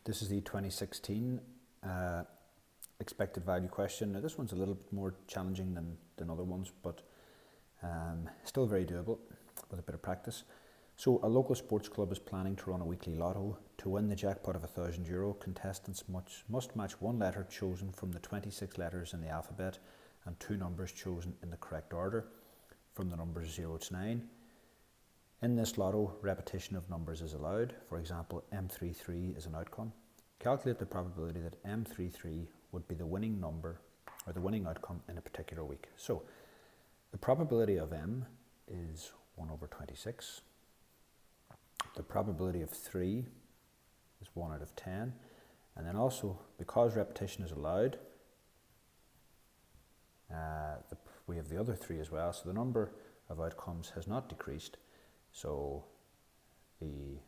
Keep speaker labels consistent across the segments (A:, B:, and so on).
A: This is the 2016 expected value question. Now this one's a little bit more challenging than other ones, but still very doable with a bit of practice. So a local sports club is planning to run a weekly lotto. To win the jackpot of €1,000, contestants must match one letter chosen from the 26 letters in the alphabet and two numbers chosen in the correct order from the numbers 0 to 9. In this lotto, repetition of numbers is allowed. For example, M33 is an outcome. Calculate the probability that M33 would be the winning number or the winning outcome in a particular week. So the probability of M is 1 over 26. The probability of 3 is 1 out of 10. And then also, because repetition is allowed, we have the other 3 as well. So the number of outcomes has not decreased. So the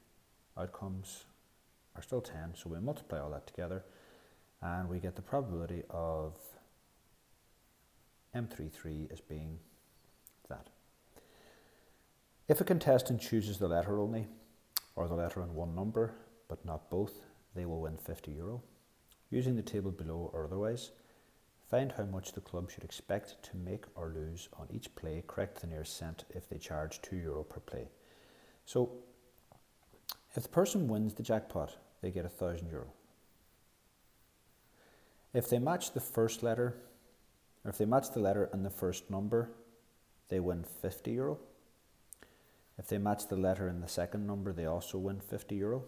A: outcomes are still 10. So we multiply all that together and we get the probability of M33 as being that. If a contestant chooses the letter only, or the letter and one number, but not both, they will win €50. Using the table below or otherwise, find how much the club should expect to make or lose on each play. Correct the nearest cent if they charge €2 per play. So, if the person wins the jackpot, they get €1,000. If they match the first letter, or if they match the letter and the first number, they win €50. If they match the letter and the second number, they also win €50.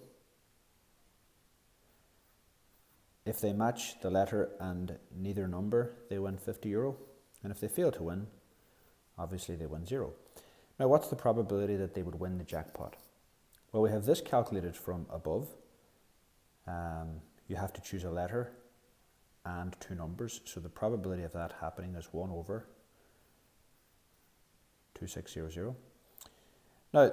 A: If they match the letter and neither number, they win €50. And if they fail to win, obviously they win 0. Now, what's the probability that they would win the jackpot? Well, we have this calculated from above. You have to choose a letter and two numbers. So the probability of that happening is 1 over 2600. Now,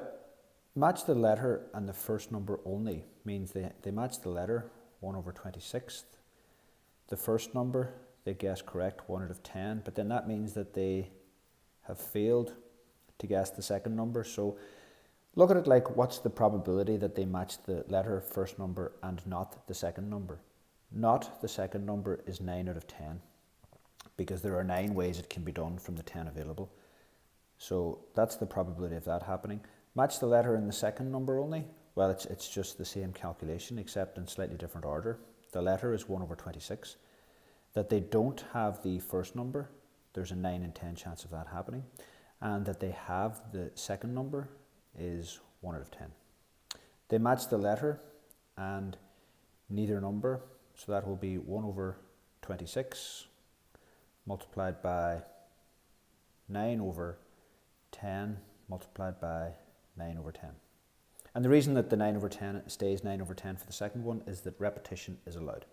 A: match the letter and the first number only means they match the letter, 1 over 26th. The first number, they guess correct, 1 out of 10, but then that means that they have failed to guess the second number. So look at it like, what's the probability that they match the letter, first number, and not the second number? Not the second number is 9 out of 10, because there are 9 ways it can be done from the 10 available. So that's the probability of that happening. Match the letter in the second number only. Well, it's just the same calculation, except in slightly different order. The letter is 1 over 26. That they don't have the first number, there's a 9 in 10 chance of that happening. And that they have the second number is 1 out of 10. They match the letter and neither number, so that will be 1 over 26 multiplied by 9 over 10 multiplied by 9 over 10. And the reason that the 9 over 10 stays 9 over 10 for the second one is that repetition is allowed.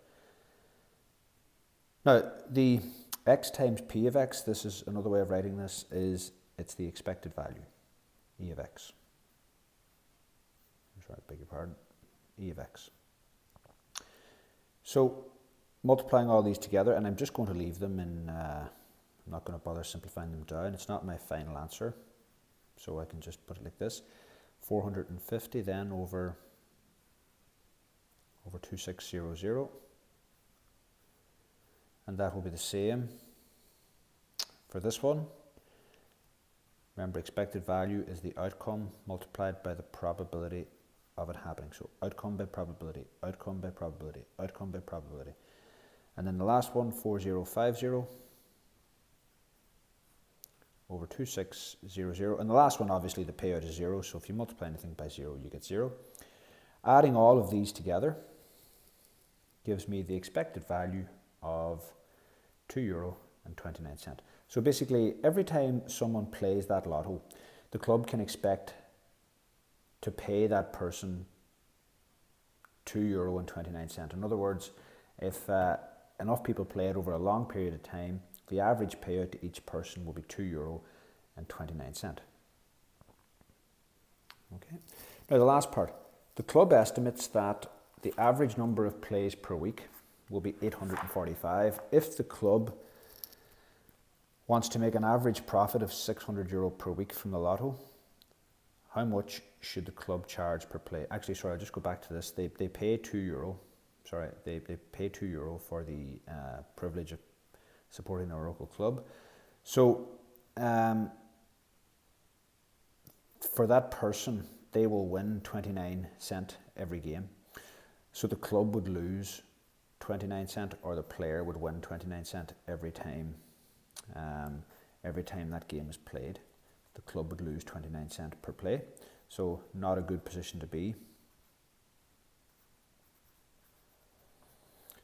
A: Now, the x times p of x, this is another way of writing this, it's the expected value, e of x. Sorry, beg your pardon, e of x. So, multiplying all these together, and I'm just going to leave them in, I'm not going to bother simplifying them down, it's not my final answer, so I can just put it like this. 450 then over 2600, and that will be the same for this one. Remember, expected value is the outcome multiplied by the probability of it happening. So outcome by probability, outcome by probability, outcome by probability. And then the last one, 4050 over 2600, and the last one, obviously the payout is 0, so if you multiply anything by 0, you get 0. Adding all of these together gives me the expected value of €2.29. So basically, every time someone plays that lotto, the club can expect to pay that person €2.29. In other words, if enough people play it over a long period of time, the average payout to each person will be €2.29. Okay. Now the last part. The club estimates that the average number of plays per week will be 845. If the club wants to make an average profit of €600 per week from the lotto, how much should the club charge per play? Actually, sorry, I'll just go back to this. They pay €2, they pay €2 for the privilege of supporting their local club. So for that person, they will win 29 cent every game. So the club would lose 29 cent, or the player would win 29 cent every time. Every time that game is played, the club would lose 29 cent per play. So not a good position to be.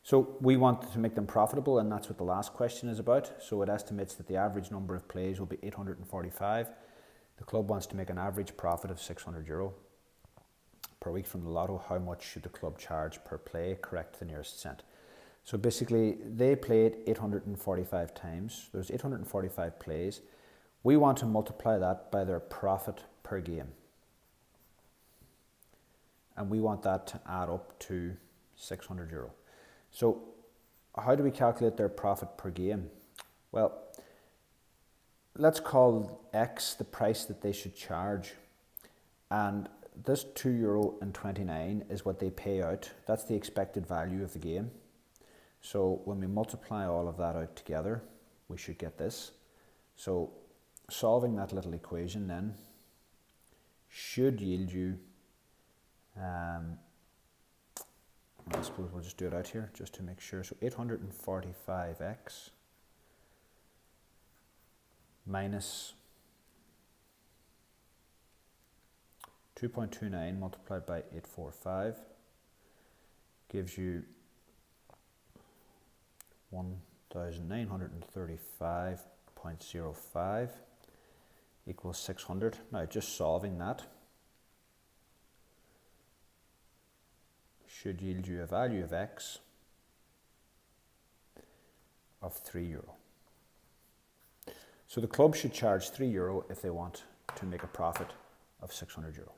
A: So we want to make them profitable, and that's what the last question is about. So it estimates that the average number of plays will be 845. The club wants to make an average profit of €600 per week from the lotto. How much should the club charge per play? Correct the nearest cent. So basically, they played 845 times. There's 845 plays. We want to multiply that by their profit per game. And we want that to add up to €600. So how do we calculate their profit per game? Well, let's call X the price that they should charge. And this €2.29 is what they pay out. That's the expected value of the game. So when we multiply all of that out together, we should get this. So solving that little equation then should yield you, I suppose we'll just do it out here just to make sure. So 845x minus 2.29 multiplied by 845 gives you 1935.05 equals 600. Now just solving that should yield you a value of X of €3. So the club should charge €3 if they want to make a profit of €600.